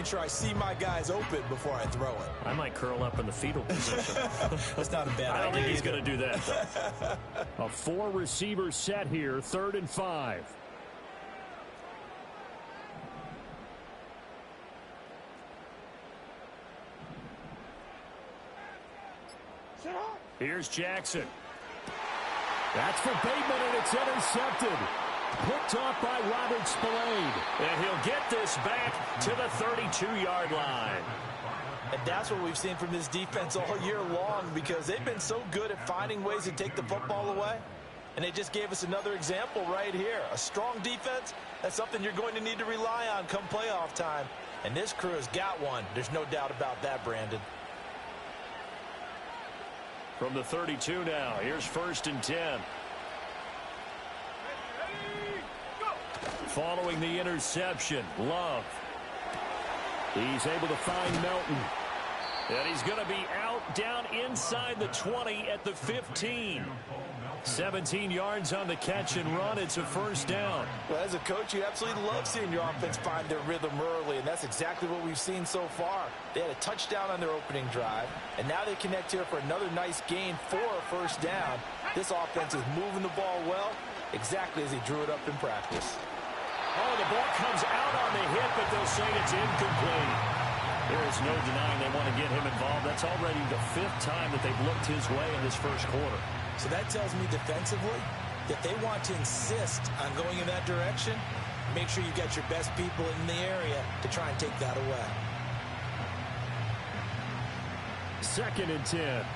making sure I see my guys open before I throw it. I might curl up in the fetal position. That's not a bad idea. I don't think he's going to do that, though. A 4-receiver set here, 3rd and 5. Here's Jackson. That's for Bateman, and it's intercepted. Picked off by Robert Spillane. And he'll get this back to the 32-yard line. And that's what we've seen from this defense all year long, because they've been so good at finding ways to take the football away. And they just gave us another example right here. A strong defense, that's something you're going to need to rely on come playoff time. And this crew has got one. There's no doubt about that, Brandon. From the 32 now, here's 1st and 10. Following the interception, Love. He's able to find Melton. And he's going to be out down inside the 20 at the 15. 17 yards on the catch and run. It's a 1st down. Well, as a coach, you absolutely love seeing your offense find their rhythm early, and that's exactly what we've seen so far. They had a touchdown on their opening drive, and now they connect here for another nice gain for a 1st down. This offense is moving the ball well, exactly as he drew it up in practice. Oh, the ball comes out on the hit, but they'll say it's incomplete. There is no denying they want to get him involved. That's already the 5th time that they've looked his way in this 1st quarter. So that tells me defensively that they want to insist on going in that direction. Make sure you've got your best people in the area to try and take that away. 2nd and 10.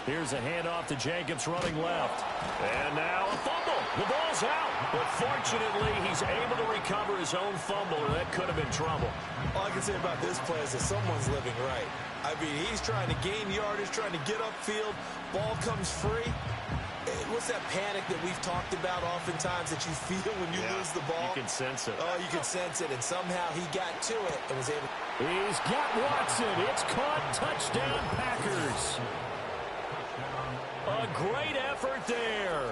Here's a handoff to Jacobs running left. And now a fumble. The ball's out. But fortunately, he's able to recover his own fumble, or that could have been trouble. All I can say about this play is that someone's living right. I mean, he's trying to gain yardage, trying to get upfield. Ball comes free. What's that panic that we've talked about oftentimes that you feel when you lose the ball? You can sense it. Oh, you can sense it. And somehow he got to it and was able. He's got Watson. It's caught. Touchdown, Packers. A great effort there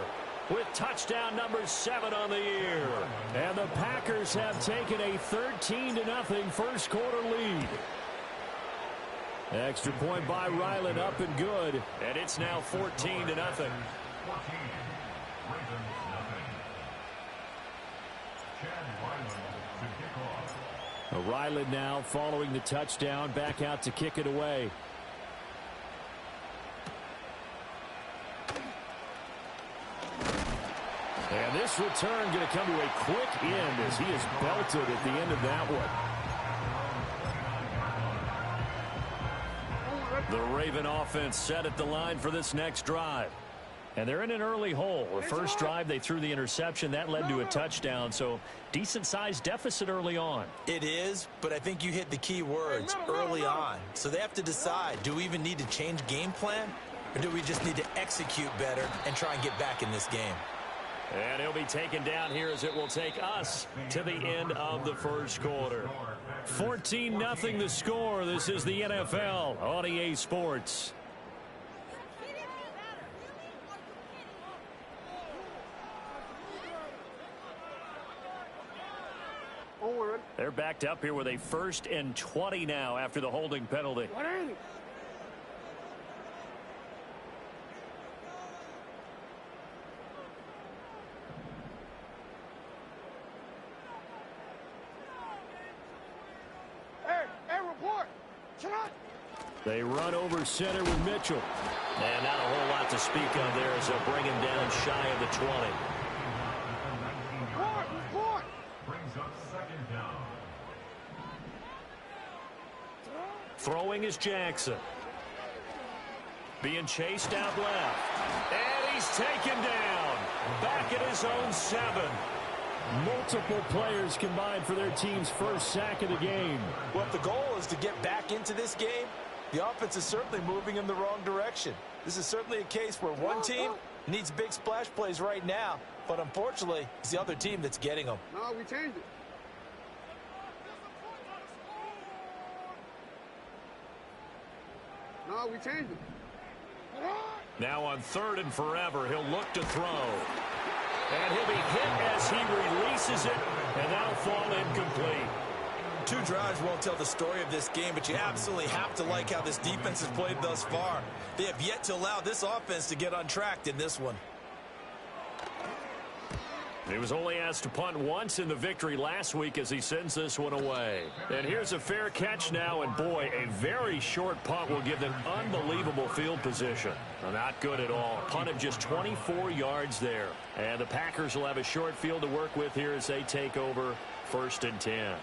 with touchdown number 7 on the year. And the Packers have taken a 13-0 1st quarter lead. Extra point by Ryland, up and good. And it's now 14-0. Ryland now following the touchdown, back out to kick it away. And this return going to come to a quick end as he is belted at the end of that one. The Raven offense set at the line for this next drive. And they're in an early hole. The first drive, they threw the interception. That led to a touchdown. So decent-sized deficit early on. It is, but I think you hit the key words early on. So they have to decide, do we even need to change game plan? Or do we just need to execute better and try and get back in this game? And he'll be taken down here as it will take us to the end of the 1st quarter. 14-0 the score. This is the NFL on EA Sports. They're backed up here with a 1st and 20 now after the holding penalty. They run over center with Mitchell. And not a whole lot to speak of there as they'll bring him down shy of the 20. Brings up 2nd down. Throwing is Jackson. Being chased out left. And he's taken down. Back at his own 7. Multiple players combined for their team's 1st sack of the game. Well, if the goal is to get back into this game, the offense is certainly moving in the wrong direction. This is certainly a case where one team needs big splash plays right now, but unfortunately, it's the other team that's getting them. No, we changed it. No, we changed it. Now on 3rd and forever, he'll look to throw. as he releases it, and that'll fall incomplete. 2 drives won't tell the story of this game, but you absolutely have to like how this defense has played thus far. They have yet to allow this offense to get untracked in this one. He was only asked to punt once in the victory last week as he sends this one away. And here's a fair catch now, and boy, a very short punt will give them unbelievable field position. Not good at all. Punt of just 24 yards there. And the Packers will have a short field to work with here as they take over 1st and 10.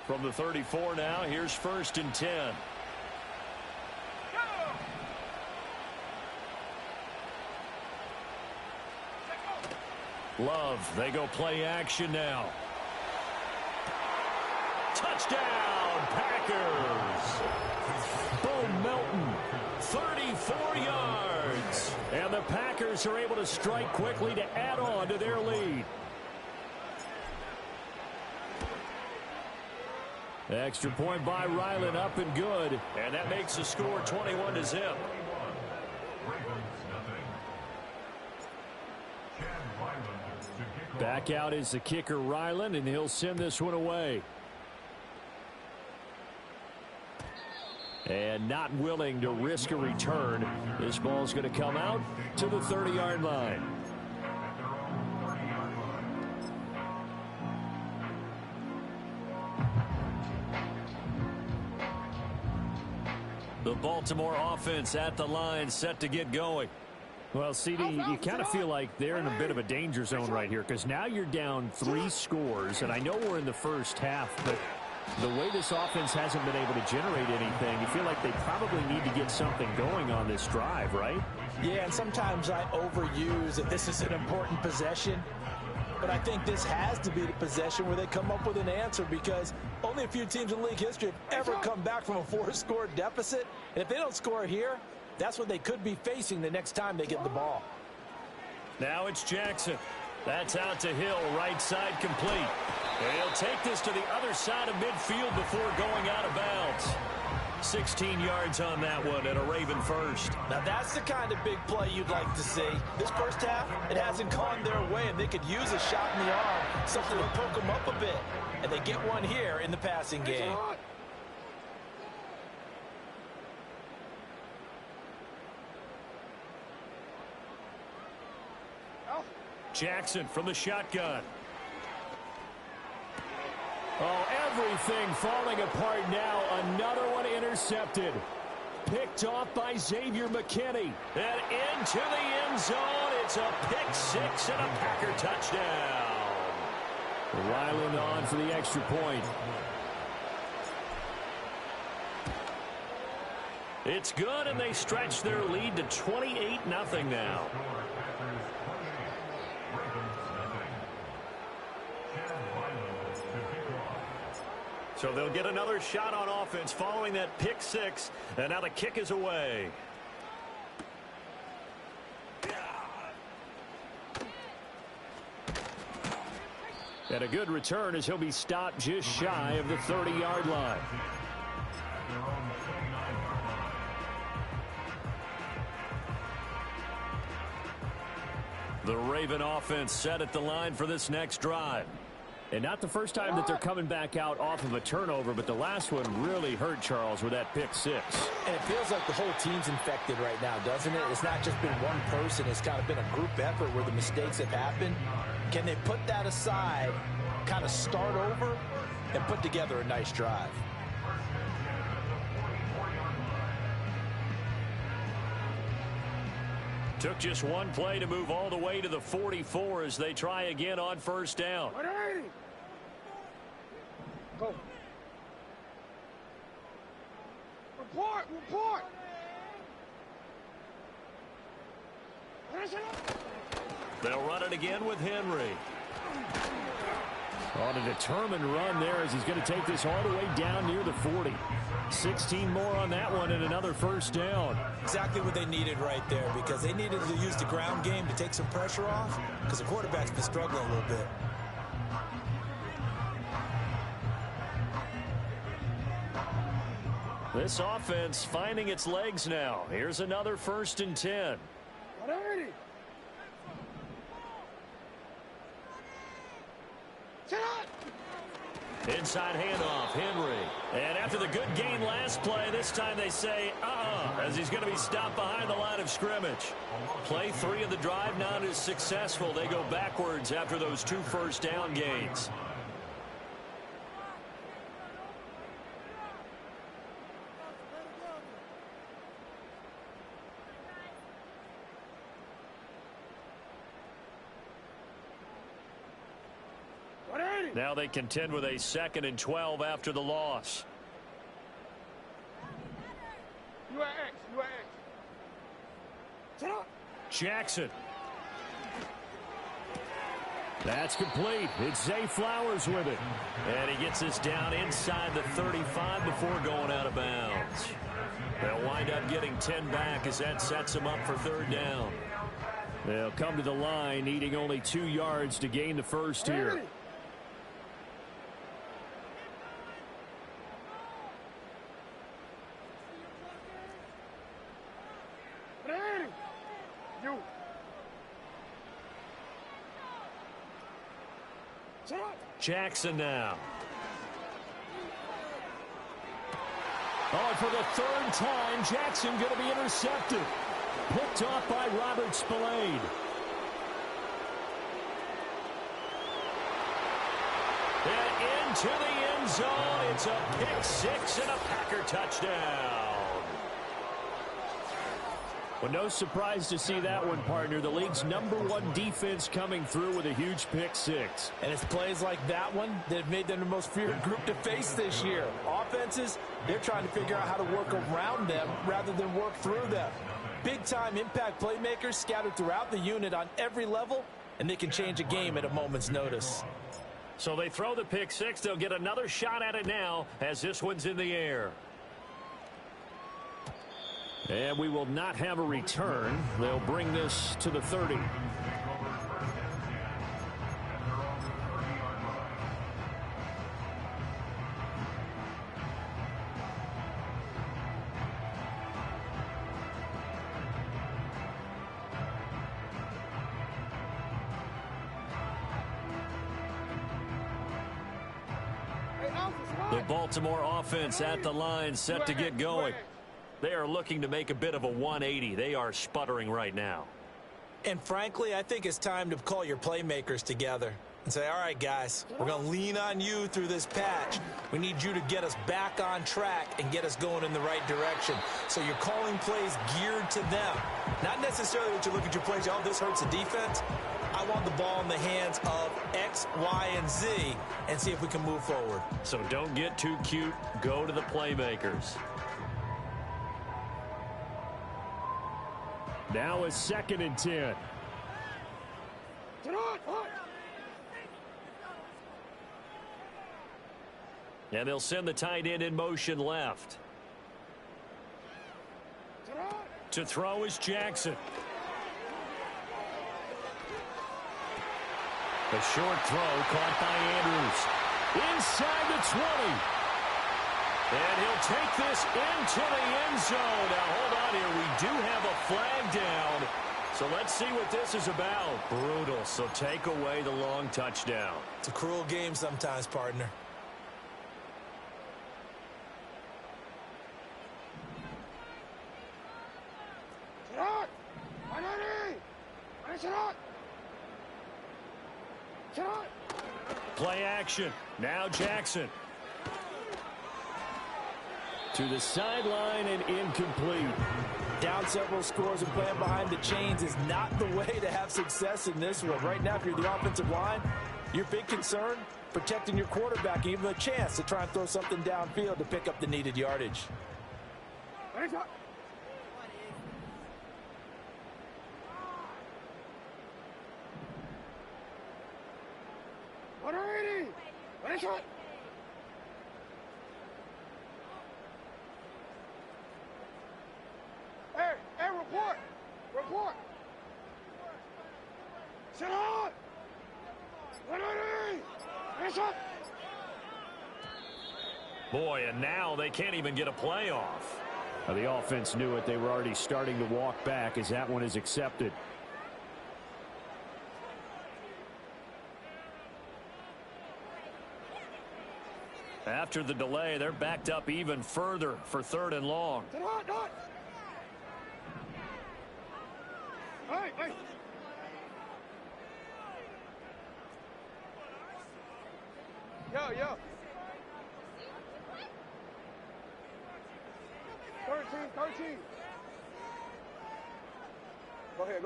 From the 34 now, here's 1st and 10. Love, they go play action now. Touchdown, Packers. Bo Melton, 34 yards. And the Packers are able to strike quickly to add on to their lead. Extra point by Ryland, up and good. And that makes the score 21-0. Back out is the kicker, Ryland, and he'll send this one away. And not willing to risk a return. This ball's going to come out to the 30-yard line. The Baltimore offense at the line, set to get going. Well, CD, you kind of feel like they're in a bit of a danger zone right here because now you're down 3 scores, and I know we're in the first half, but the way this offense hasn't been able to generate anything, you feel like they probably need to get something going on this drive, right? Yeah, and sometimes I overuse that this is an important possession, but I think this has to be the possession where they come up with an answer because only a few teams in league history have ever come back from a 4-score deficit, and if they don't score here, that's what they could be facing the next time they get the ball. Now it's Jackson. That's out to Hill, right side complete. And he'll take this to the other side of midfield before going out of bounds. 16 yards on that one and a Raven first. Now that's the kind of big play you'd like to see. This first half, it hasn't gone their way, and they could use a shot in the arm, something to poke them up a bit. And they get one here in the passing game. Jackson from the shotgun. Oh, everything falling apart now. Another one intercepted. Picked off by Xavier McKinney. And into the end zone. It's a pick 6 and a Packer touchdown. Ryland on for the extra point. It's good, and they stretch their lead to 28-0 now. So they'll get another shot on offense following that pick 6, and now the kick is away. And a good return as he'll be stopped just shy of the 30-yard line. The Raven offense set at the line for this next drive. And not the first time that they're coming back out off of a turnover, but the last one really hurt Charles with that pick 6. And it feels like the whole team's infected right now, doesn't it? It's not just been one person. It's kind of been a group effort where the mistakes have happened. Can they put that aside, kind of start over, and put together a nice drive? Took just one play to move all the way to the 44 as they try again on first down. Go. Report, report. They'll run it again with Henry. On a determined run there as he's going to take this all the way down near the 40. 16 more on that one and another first down. Exactly what they needed right there because they needed to use the ground game to take some pressure off because the quarterback's been struggling a little bit. This offense finding its legs now. Here's another 1st and 10. Inside handoff, Henry. And after the good gain last play, this time they say, as he's going to be stopped behind the line of scrimmage. Play 3 of the drive not as successful. They go backwards after those 2 first down gains. Now they contend with a 2nd and 12 after the loss. Jackson. That's complete. It's Zay Flowers with it. And he gets this down inside the 35 before going out of bounds. They'll wind up getting 10 back as that sets them up for 3rd down. They'll come to the line needing only 2 yards to gain the first here. Jackson now. And for the 3rd time, Jackson going to be intercepted. Picked off by Robert Spillane. And into the end zone. It's a pick 6 and a Packer touchdown. Well, no surprise to see that one, partner. The league's #1 defense coming through with a huge pick 6. And it's plays like that one that have made them the most feared group to face this year. Offenses, they're trying to figure out how to work around them rather than work through them. Big-time impact playmakers scattered throughout the unit on every level, and they can change a game at a moment's notice. So they throw the pick 6. They'll get another shot at it now as this one's in the air. And we will not have a return. They'll bring this to the 30. The Baltimore offense at the line, set to get going. They are looking to make a bit of a 180. They are sputtering right now. And frankly, I think it's time to call your playmakers together and say, all right, guys, we're going to lean on you through this patch. We need you to get us back on track and get us going in the right direction. So you're calling plays geared to them. Not necessarily that you look at your plays, oh, this hurts the defense. I want the ball in the hands of X, Y, and Z and see if we can move forward. So don't get too cute. Go to the playmakers. Now a 2nd and 10. And they'll send the tight end in motion left. To throw is Jackson. A short throw caught by Andrews. Inside the 20. And he'll take this into the end zone. Now, hold on here. We do have a flag down. So let's see what this is about. Brutal. So take away the long touchdown. It's a cruel game sometimes, partner. Play action. Now Jackson. To the sideline and incomplete. Down several scores and playing behind the chains is not the way to have success in this one. Right now, if you're the offensive line, your big concern, protecting your quarterback and give him a chance to try and throw something downfield to pick up the needed yardage. Hey, report! Report! Sit on! 180! Hands up! Boy, and now they can't even get a playoff. Now, the offense knew it. They were already starting to walk back as that one is accepted. After the delay, they're backed up even further for 3rd and long. Hey. Yo. 13. Go ahead.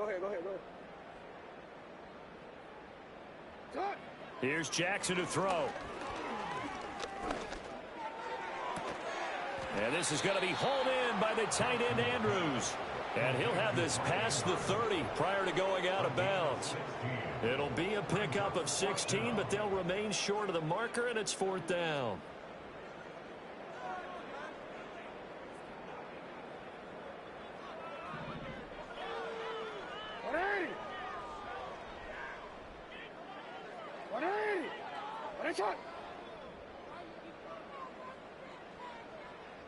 Touch. Here's Jackson to throw. And this is going to be hauled in by the tight end Andrews. And he'll have this past the 30 prior to going out of bounds. It'll be a pickup of 16, but they'll remain short of the marker, and it's 4th down.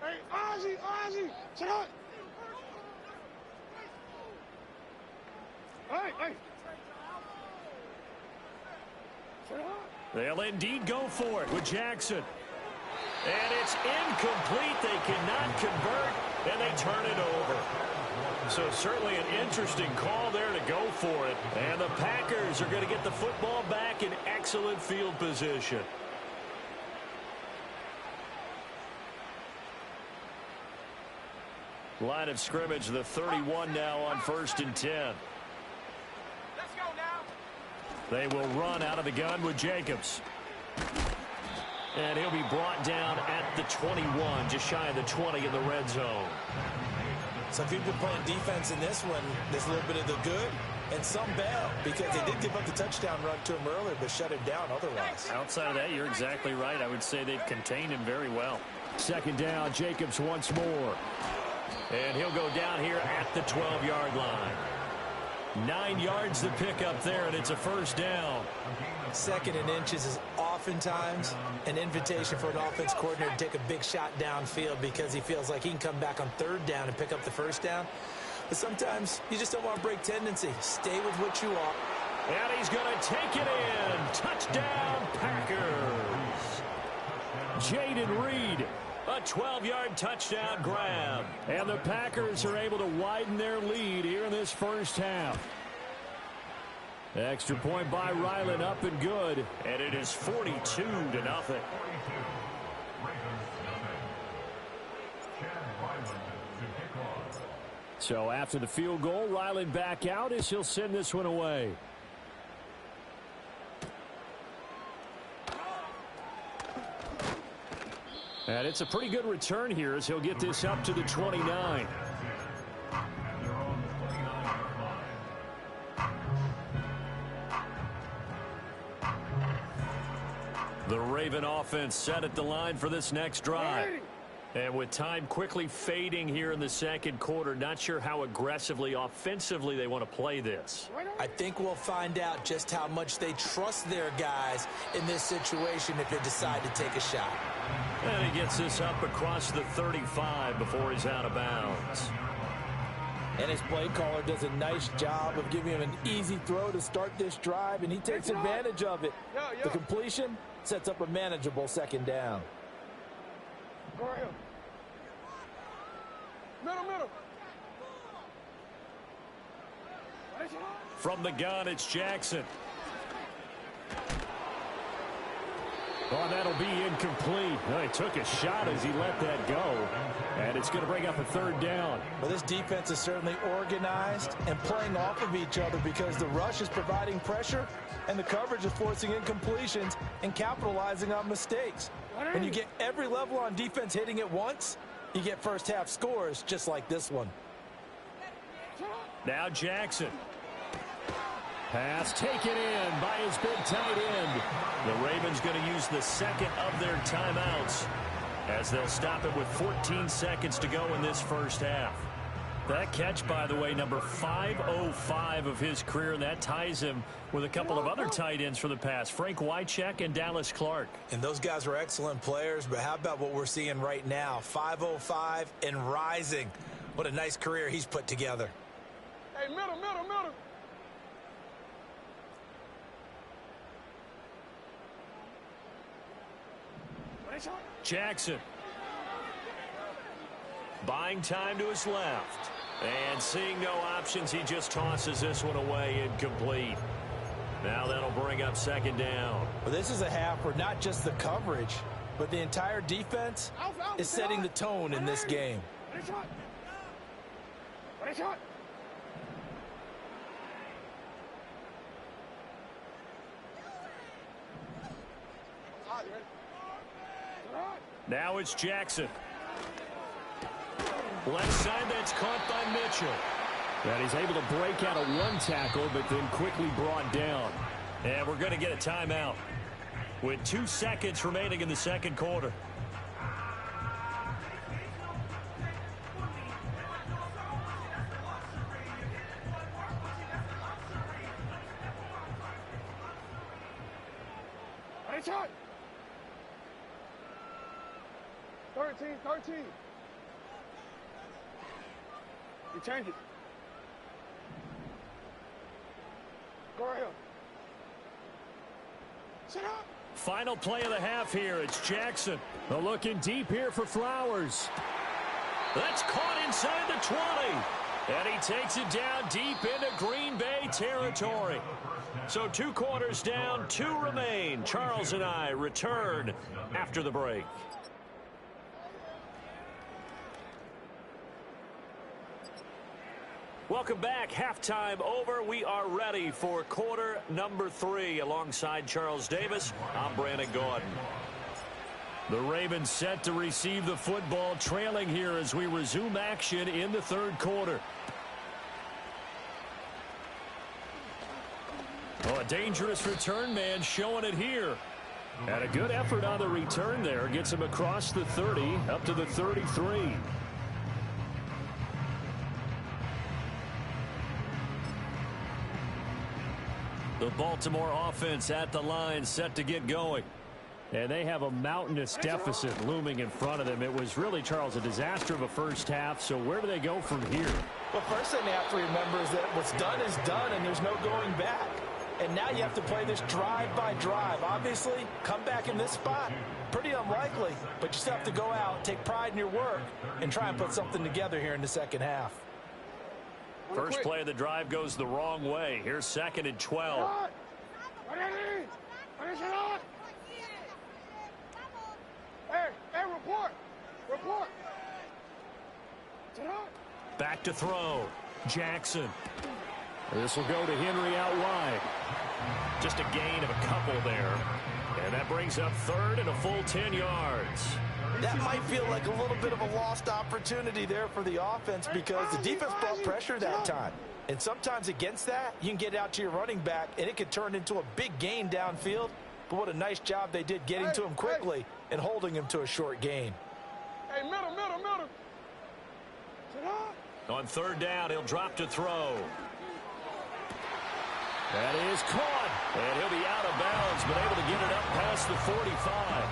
Hey, Ozzie, sit up. Hey. Sit up. They'll indeed go for it with Jackson. And it's incomplete. They cannot convert, and they turn it over. So certainly an interesting call there to go for it. And the Packers are going to get the football back in excellent field position. Line of scrimmage, the 31 now on 1st and 10. Let's go now. They will run out of the gun with Jacobs. And he'll be brought down at the 21, just shy of the 20 in the red zone. Some people playing defense in this one, there's a little bit of the good and some bad, because they did give up the touchdown run to him earlier, but shut him down otherwise. Outside of that, you're exactly right. I would say they've contained him very well. 2nd down, Jacobs once more. And he'll go down here at the 12-yard line. 9 yards to pick up there, and it's a 1st down. 2nd and inches is oftentimes an invitation for an offense coordinator to take a big shot downfield because he feels like he can come back on 3rd down and pick up the 1st down. But sometimes you just don't want to break tendency. Stay with what you are. And he's going to take it in. Touchdown, Packers. Jaden Reed. A 12-yard touchdown grab. And the Packers are able to widen their lead here in this 1st half. Extra point by Ryland, up and good. And it is 42-0. So after the field goal, Ryland back out as he'll send this one away. And it's a pretty good return here as he'll get this up to the 29. The Raven offense set at the line for this next drive. And with time quickly fading here in the 2nd quarter, not sure how aggressively, offensively they want to play this. I think we'll find out just how much they trust their guys in this situation if they decide to take a shot. And he gets this up across the 35 before he's out of bounds. And his play caller does a nice job of giving him an easy throw to start this drive, and he takes advantage of it. The completion sets up a manageable 2nd down. Go ahead. Middle. From the gun, it's Jackson. Oh, that'll be incomplete. Well, he took a shot as he let that go. And it's going to bring up a 3rd down. Well, this defense is certainly organized and playing off of each other because the rush is providing pressure and the coverage is forcing incompletions and capitalizing on mistakes. When you get every level on defense hitting at once, you get 1st half scores just like this one. Now Jackson. Pass taken in by his big tight end. The Ravens going to use the 2nd of their timeouts as they'll stop it with 14 seconds to go in this 1st half. That catch, by the way, number 505 of his career, and that ties him with a couple of other tight ends for the past, Frank Wycheck and Dallas Clark. And those guys are excellent players, but how about what we're seeing right now? 505 and rising. What a nice career he's put together. Hey, middle. Jackson. Buying time to his left. And seeing no options, he just tosses this one away incomplete. Now that'll bring up second down. Well, this is a half where not just the coverage, but the entire defense is setting the tone in this game. Now it's Jackson. Left side, that's caught by Mitchell. And he's able to break out of one tackle, but then quickly brought down. And we're going to get a timeout with 2 seconds remaining in the second quarter. Shot. 13. You change it. Go right here. Sit up. Final play of the half here. It's Jackson. They're looking deep here for Flowers. That's caught inside the 20. And he takes it down deep into Green Bay territory. So 2 quarters down, 2 remain. Charles and I return after the break. Welcome back. Halftime over. We are ready for quarter number 3. Alongside Charles Davis, I'm Brandon Gaudin. The Ravens set to receive the football, trailing here as we resume action in the third quarter. Oh, a dangerous return man showing it here. And a good effort on the return there. Gets him across the 30, up to the 33. The Baltimore offense at the line, set to get going. And they have a mountainous deficit looming in front of them. It was really, Charles, a disaster of a first half. So where do they go from here? Well, first thing they have to remember is that what's done is done, and there's no going back. And now you have to play this drive by drive. Obviously, come back in this spot, pretty unlikely. But you still have to go out, take pride in your work, and try and put something together here in the second half. First play of the drive goes the wrong way. Here's 2nd and 12. Hey, report. Back to throw. Jackson. This will go to Henry out wide. Just a gain of a couple there. And that brings up 3rd and a full 10 yards. That might feel like a little bit of a lost opportunity there for the offense because the defense brought pressure that time. And sometimes against that, you can get out to your running back, and it could turn into a big gain downfield. But what a nice job they did getting to him quickly and holding him to a short gain. Hey, middle. On 3rd down, he'll drop to throw. That is caught. And he'll be out of bounds, but able to get it up past the 45.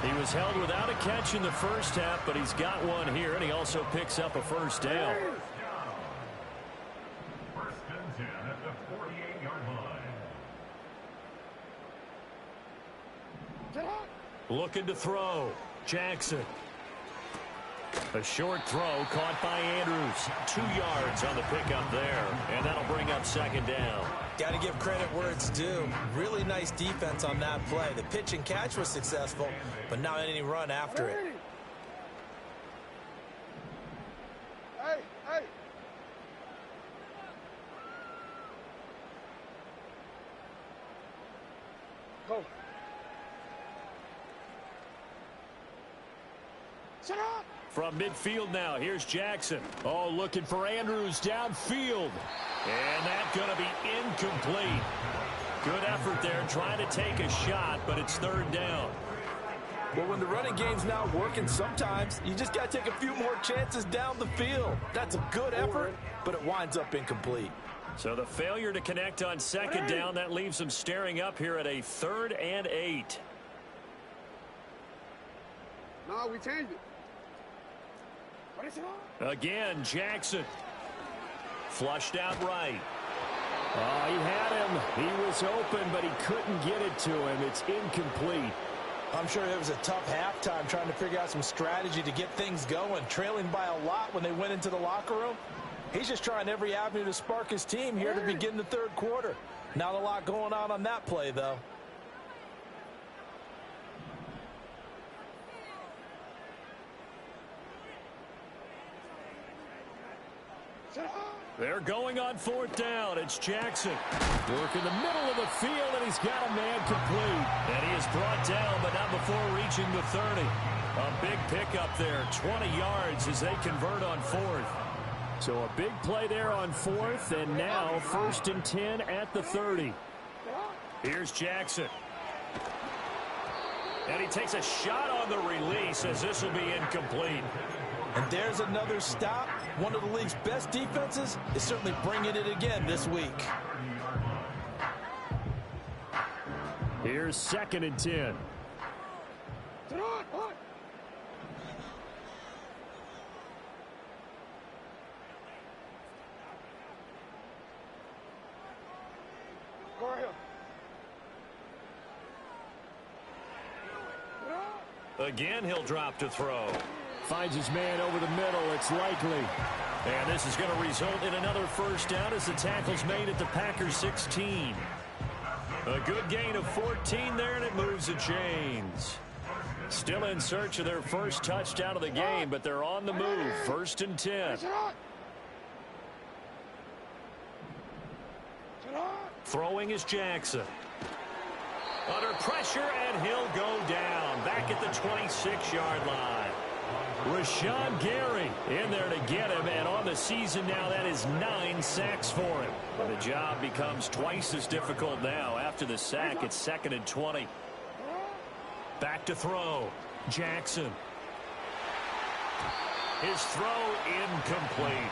He was held without a catch in the first half, but he's got one here, and he also picks up a first down. First and 10 at the 48-yard line. Looking to throw. Jackson. A short throw caught by Andrews. 2 yards on the pickup there, and that'll bring up 2nd down. Got to give credit where it's due. Really nice defense on that play. The pitch and catch was successful, but not any run after it. Hey. Go. Sit up. From midfield now, here's Jackson. Oh, looking for Andrews downfield. And that's going to be incomplete. Good effort there, trying to take a shot, but it's 3rd down. Well, when the running game's not working, sometimes you just got to take a few more chances down the field. That's a good effort, but it winds up incomplete. So the failure to connect on second down, that leaves them staring up here at a 3rd and 8. No, we changed it. What is it on? Again, Jackson. Flushed out right. Oh, he had him. He was open, but he couldn't get it to him. It's incomplete. I'm sure it was a tough halftime trying to figure out some strategy to get things going, trailing by a lot when they went into the locker room. He's just trying every avenue to spark his team here to begin the 3rd quarter. Not a lot going on that play, though. They're going on 4th down. It's Jackson. Work in the middle of the field, and he's got a man complete. And he is brought down, but not before reaching the 30. A big pickup there, 20 yards as they convert on 4th. So a big play there on 4th, and now 1st and 10 at the 30. Here's Jackson. And he takes a shot on the release as this will be incomplete. And there's another stop. One of the league's best defenses is certainly bringing it again this week. Here's 2nd and 10. Go right here. Again, he'll drop to throw. Finds his man over the middle. It's likely. And this is going to result in another 1st down as the tackle's made at the Packers 16. A good gain of 14 there, and it moves the chains. Still in search of their first touchdown of the game, but they're on the move. 1st and 10. Throwing is Jackson. Under pressure, and he'll go down. Back at the 26-yard line. Rashawn Gary in there to get him, and on the season now, that is 9 sacks for him. The job becomes twice as difficult now. After the sack, it's 2nd and 20. Back to throw. Jackson. His throw incomplete.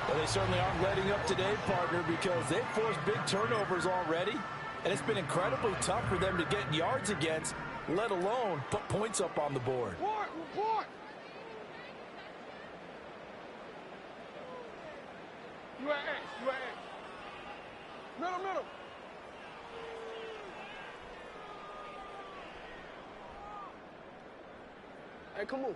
Well, they certainly aren't letting up today, partner, because they've forced big turnovers already, and it's been incredibly tough for them to get yards against, let alone put points up on the board. Report! You at X. Middle. Hey, come on.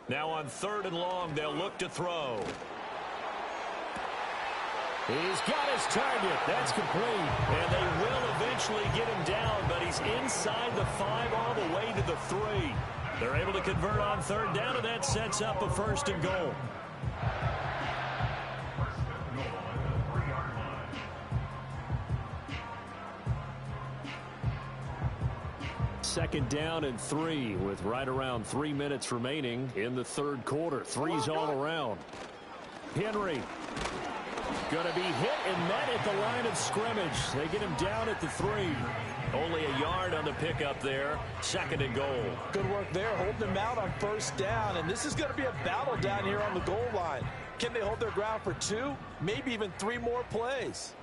Now on 3rd and long, they'll look to throw. He's got his target. That's complete. And they will eventually get him down, but he's inside the 5 all the way to the 3. They're able to convert on 3rd down, and that sets up a 1st and goal. Second down and 3 with right around 3 minutes remaining in the 3rd quarter. 3's all around. Henry going to be hit and met at the line of scrimmage. They get him down at the 3. Only a yard on the pickup there. 2nd and goal. Good work there, holding him out on 1st down, and this is going to be a battle down here on the goal line. Can they hold their ground for 2, maybe even 3 more plays?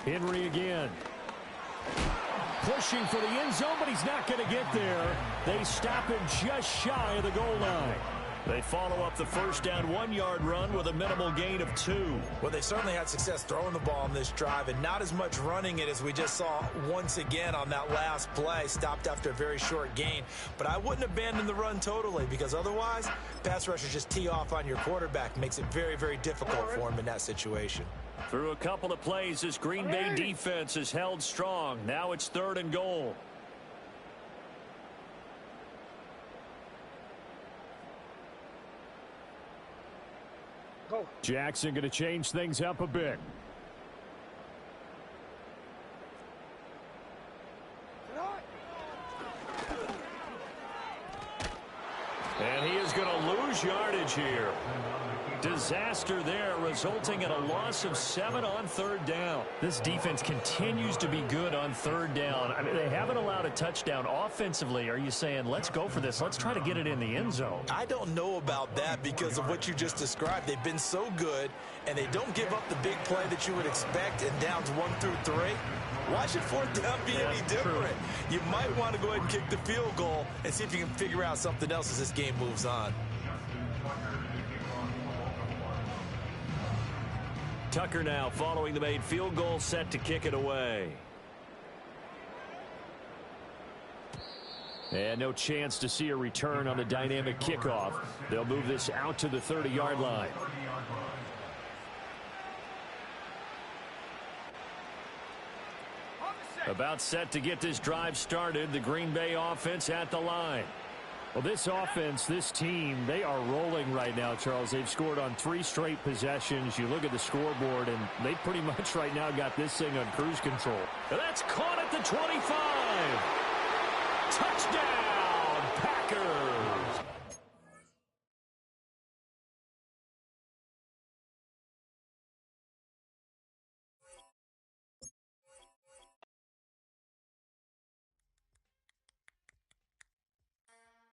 Henry again. Pushing for the end zone, but he's not going to get there. They stop him just shy of the goal line. They follow up the 1st down 1-yard run with a minimal gain of 2. Well, they certainly had success throwing the ball on this drive and not as much running it as we just saw once again on that last play. Stopped after a very short gain. But I wouldn't abandon the run totally, because otherwise, pass rushers just tee off on your quarterback. Makes it very, very difficult for him in that situation. Through a couple of plays, this Green Bay defense is held strong. Now it's 3rd and goal. Cole. Jackson going to change things up a bit. And he is going to lose yardage here. Disaster there, resulting in a loss of 7 on third down. This defense continues to be good on third down. I mean, they haven't allowed a touchdown. Offensively, are you saying, let's go for this? Let's try to get it in the end zone. I don't know about that because of what you just described. They've been so good, and they don't give up the big play that you would expect in downs 1 through 3. Why should fourth down be any different? You might want to go ahead and kick the field goal and see if you can figure out something else as this game moves on. Tucker now following the made field goal, set to kick it away. And no chance to see a return on the dynamic kickoff. They'll move this out to the 30-yard line. About set to get this drive started. The Green Bay offense at the line. Well, this offense, this team, they are rolling right now, Charles. They've scored on 3 straight possessions. You look at the scoreboard, and they pretty much right now got this thing on cruise control. That's caught at the 25.